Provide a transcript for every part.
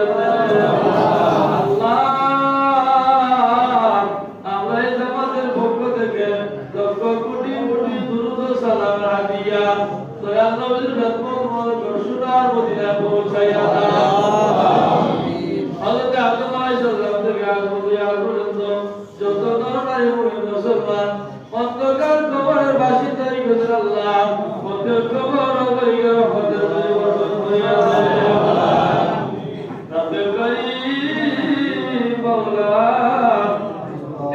দুনিয়াতে আল্লাহ আমরা এই জামাতের পক্ষ থেকে লক্ষ কোটি কোটি দুরূদ ও সালাম হাদিয়া দয়াল নবীর খেদমত মশহুর মদিনায় পৌঁছাইয়া দাও আমিন হযরত আদম আলাইহিস সালাম থেকে আজ পর্যন্ত যত নরনারী মুমিন মুসলমান অন্ধকার কবরের বাসিন্দারি করে আল্লাহ প্রত্যেক কবর করিয়া রহমতের বর্ষণ করিয়া দেয় রব্বে করিম মাওলা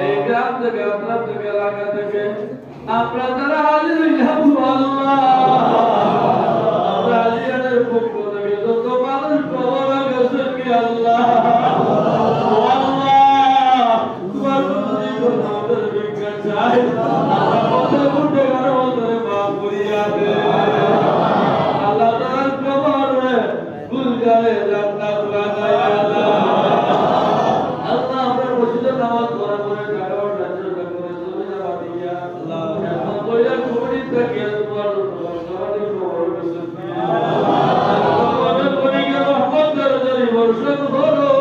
এই গ্রাম থেকে আপনার থেকে এলাকা থেকে আমরা যারা হাজির হইলাম আল্লাহ আমরা হাজিরের পক্ষ থেকে যত মানুষ কবর গেছে কি আল্লাহ বর্ষণ করো